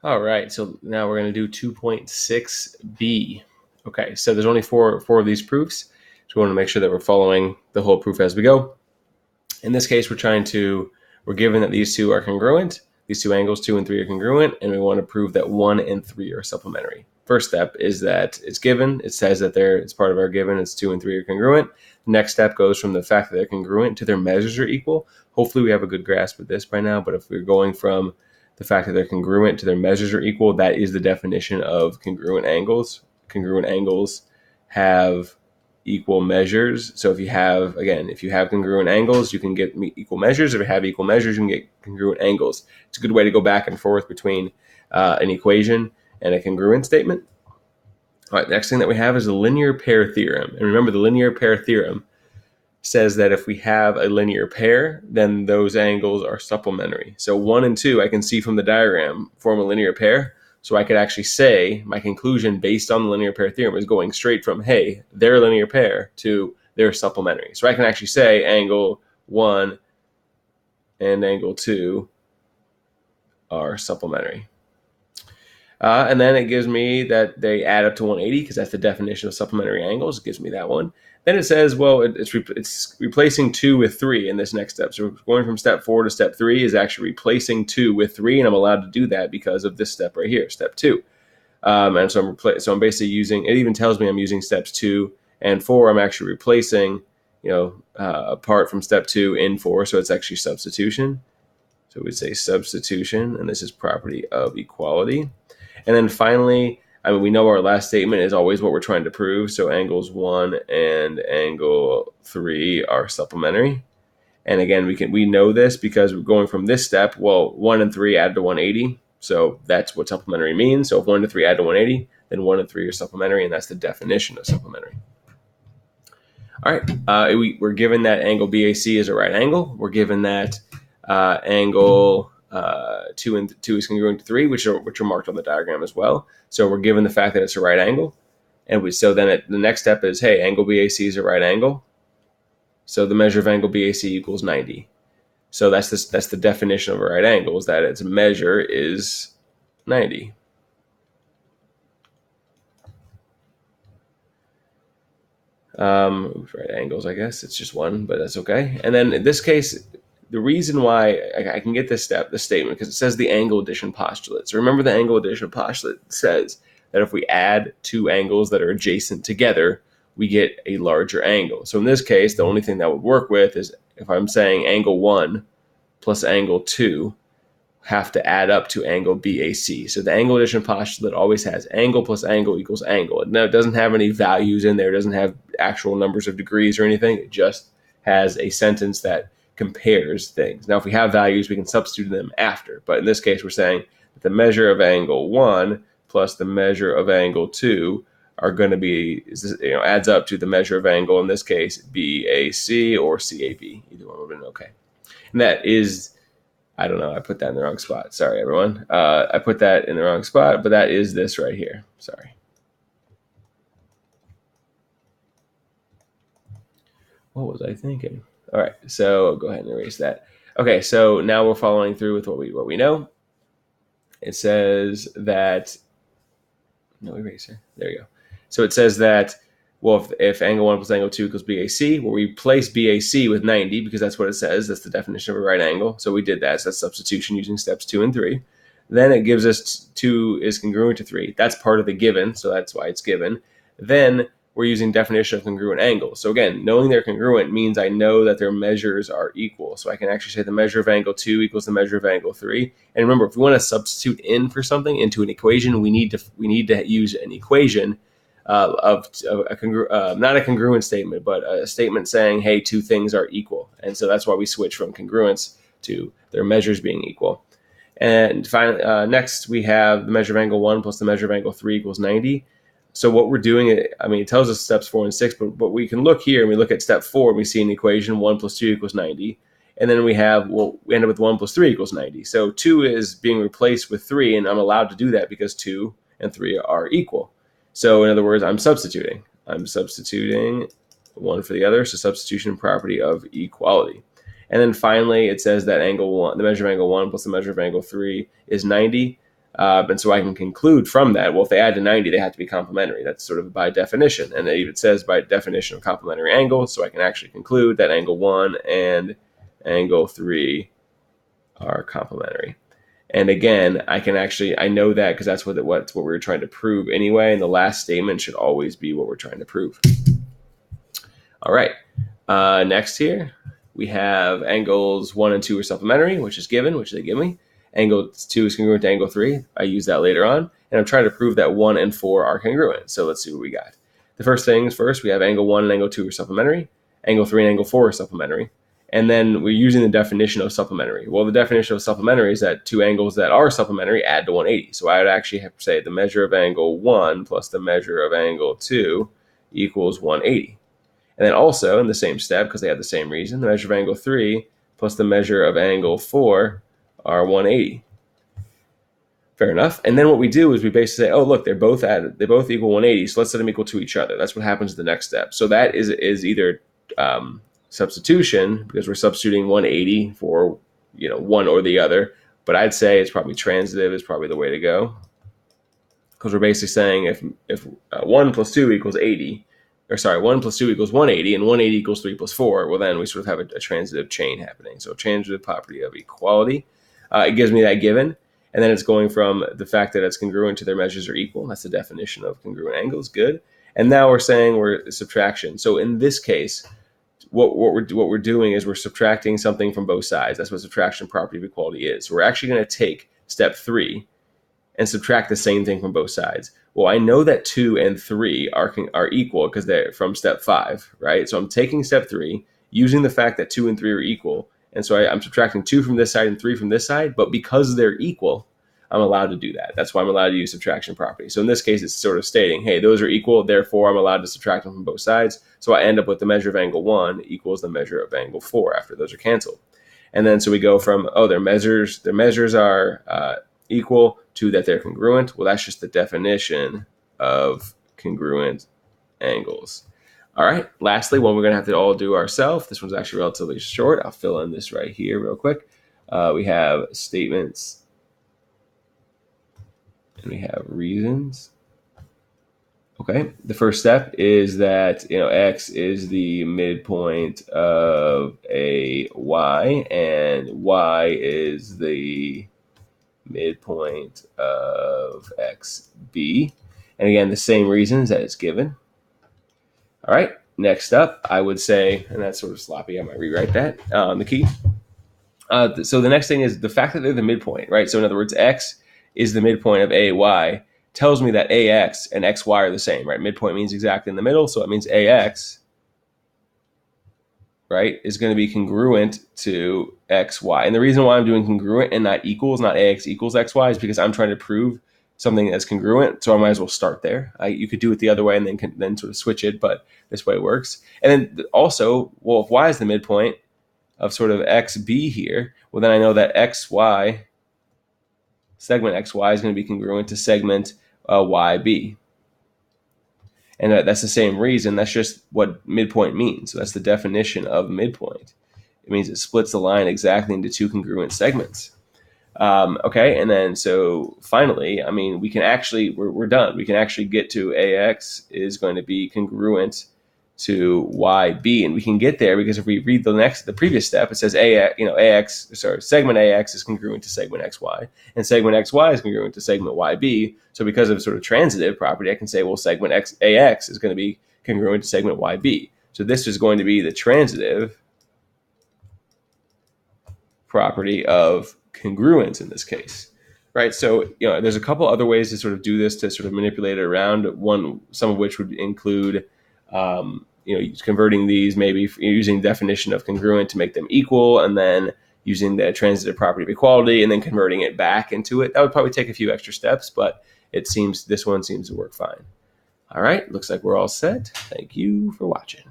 All right, so now we're going to do 2.6b. Okay, so there's only four of these proofs, so we want to make sure that we're following the whole proof as we go. In this case, we're given that these two are congruent. These two angles, 2 and 3, are congruent, and we want to prove that 1 and 3 are supplementary. First step is that it's given. It says that it's part of our given. It's 2 and 3 are congruent. The next step goes from the fact that they're congruent to their measures are equal. Hopefully we have a good grasp of this by now, but if we're going from the fact that they're congruent to their measures are equal, that is the definition of congruent angles. Congruent angles have equal measures. So if you have congruent angles, you can get equal measures. If you have equal measures, you can get congruent angles. It's a good way to go back and forth between an equation and a congruent statement. All right, next thing that we have is a linear pair theorem. And remember, the linear pair theorem says that if we have a linear pair, then those angles are supplementary. So 1 and 2, I can see from the diagram, form a linear pair. So I could actually say my conclusion based on the linear pair theorem is going straight from, hey, they're a linear pair to they're supplementary. So I can actually say angle 1 and angle 2 are supplementary. And then it gives me that they add up to 180 because that's the definition of supplementary angles. It gives me that one. Then it says, well, it's replacing 2 with 3 in this next step. So going from step 4 to step 3 is actually replacing 2 with 3, and I'm allowed to do that because of this step right here, step 2. And so I'm basically using, it even tells me I'm using steps 2 and 4. I'm actually replacing, apart from step 2 in 4, so it's actually substitution. So we'd say substitution, and this is property of equality. And then finally, we know our last statement is always what we're trying to prove. So angles 1 and angle 3 are supplementary. And again, we know this because we're going from this step. Well, 1 and 3 add to 180. So that's what supplementary means. So if 1 and 3 add to 180, then 1 and 3 are supplementary, and that's the definition of supplementary. All right, we're given that angle BAC is a right angle. We're given that angle 2 and 2 is congruent to 3, which are marked on the diagram as well. So we're given the fact that it's a right angle, and the next step is, hey, angle BAC is a right angle, so the measure of angle BAC equals 90. So that's the definition of a right angle, is that its measure is 90. Right angles, I guess it's just one, but that's okay. And then in this case, the reason why I can get this statement, because it says the angle addition postulate. So remember, the angle addition postulate says that if we add two angles that are adjacent together, we get a larger angle. So in this case, the only thing that would work with is if I'm saying angle 1 plus angle 2 have to add up to angle BAC. So the angle addition postulate always has angle plus angle equals angle. No, it doesn't have any values in there. It doesn't have actual numbers of degrees or anything. It just has a sentence that compares things. Now, if we have values, we can substitute them after. But in this case, we're saying that the measure of angle 1 plus the measure of angle 2 are going to be, adds up to the measure of angle, in this case, BAC or CAB. Either one would have been okay. And that is, I don't know, I put that in the wrong spot. Sorry, everyone. I put that in the wrong spot, but that is this right here. Sorry. What was I thinking? All right, so I'll go ahead and erase that. Okay, so now we're following through with what we know. It says that, no eraser, there you go. So it says that, well, if angle 1 plus angle 2 equals BAC, we'll replace BAC with 90 because that's what it says. That's the definition of a right angle. So we did that. So that's substitution using steps 2 and 3. Then it gives us 2 is congruent to 3. That's part of the given, so that's why it's given. Then we're using definition of congruent angles. So again, knowing they're congruent means I know that their measures are equal. So I can actually say the measure of angle 2 equals the measure of angle 3. And remember, if we want to substitute in for something into an equation, we need to use an equation not a congruent statement, but a statement saying, hey, two things are equal. And so that's why we switch from congruence to their measures being equal. And finally, next we have the measure of angle 1 plus the measure of angle 3 equals 90. So what we're doing, it tells us steps 4 and 6, but we can look here and we look at step 4 and we see an equation 1 plus 2 equals 90. And then we end up with 1 plus 3 equals 90. So 2 is being replaced with 3, and I'm allowed to do that because 2 and 3 are equal. So in other words, I'm substituting. I'm substituting one for the other, so substitution property of equality. And then finally, it says that angle 1, the measure of angle 1 plus the measure of angle 3 is 90. And so I can conclude from that, well, if they add to 90, they have to be complementary. That's sort of by definition. And it even says by definition of complementary angles. So I can actually conclude that angle 1 and angle 3 are complementary. And again, I know that because that's what we were trying to prove anyway. And the last statement should always be what we're trying to prove. All right. Next here, we have angles 1 and 2 are supplementary, which is given, which they give me. Angle 2 is congruent to angle 3. I use that later on. And I'm trying to prove that 1 and 4 are congruent. So let's see what we got. The first things first, we have angle 1 and angle 2 are supplementary. Angle 3 and angle 4 are supplementary. And then we're using the definition of supplementary. Well, the definition of supplementary is that two angles that are supplementary add to 180. So I would actually have to say the measure of angle 1 plus the measure of angle 2 equals 180. And then also in the same step, because they have the same reason, the measure of angle 3 plus the measure of angle 4 are 180. Fair enough. And then what we do is we basically say, oh, look, they both equal 180. So let's set them equal to each other. That's what happens in the next step. So that is either substitution, because we're substituting 180 for one or the other. But I'd say it's probably transitive is probably the way to go, because we're basically saying if 1 plus 2 equals 80, or sorry, 1 plus 2 equals 180, and 180 equals 3 plus 4, well, then we sort of have a transitive chain happening. So transitive property of equality. It gives me that given. And then it's going from the fact that it's congruent to their measures are equal. That's the definition of congruent angles. Good. And now we're saying we're subtraction. So in this case, what we're doing is we're subtracting something from both sides. That's what subtraction property of equality is. So we're actually going to take step 3 and subtract the same thing from both sides. Well, I know that 2 and 3 are equal because they're from step 5, right? So I'm taking step 3, using the fact that 2 and 3 are equal. And so I'm subtracting 2 from this side and 3 from this side. But because they're equal, I'm allowed to do that. That's why I'm allowed to use subtraction property. So in this case, it's sort of stating, hey, those are equal. Therefore, I'm allowed to subtract them from both sides. So I end up with the measure of angle 1 equals the measure of angle 4 after those are canceled. And then so we go from, oh, their measures are equal to that they're congruent. Well, that's just the definition of congruent angles. All right. Lastly, one we're going to have to all do ourselves. This one's actually relatively short. I'll fill in this right here real quick. We have statements and we have reasons. Okay. The first step is that, X is the midpoint of a Y, and Y is the midpoint of XB. And again, the same reasons that it's given. All right, next up, I would say, and that's sort of sloppy, I might rewrite that, the key. So the next thing is the fact that they're the midpoint, right? So in other words, X is the midpoint of AY tells me that AX and XY are the same, right? Midpoint means exactly in the middle, so it means AX, right, is going to be congruent to XY. And the reason why I'm doing congruent and not equals, not AX equals XY, is because I'm trying to prove something that's congruent, so I might as well start there. You could do it the other way and then sort of switch it, but this way works. And then also, well, if Y is the midpoint of sort of XB here, well, then I know that XY, segment XY is going to be congruent to segment YB. And that's the same reason. That's just what midpoint means. So that's the definition of midpoint. It means it splits the line exactly into two congruent segments. Okay, and then so finally, we can actually, we're done. We can actually get to AX is going to be congruent to YB, and we can get there because if we read the previous step, it says segment AX is congruent to segment XY, and segment XY is congruent to segment YB. So because of sort of transitive property, I can say, well, segment AX is going to be congruent to segment YB. So this is going to be the transitive property of congruence in this case, right? So, there's a couple other ways to sort of do this, to sort of manipulate it around. Some of which would include, converting these, maybe using the definition of congruent to make them equal, and then using the transitive property of equality, and then converting it back into it. That would probably take a few extra steps, but this one seems to work fine. All right, looks like we're all set. Thank you for watching.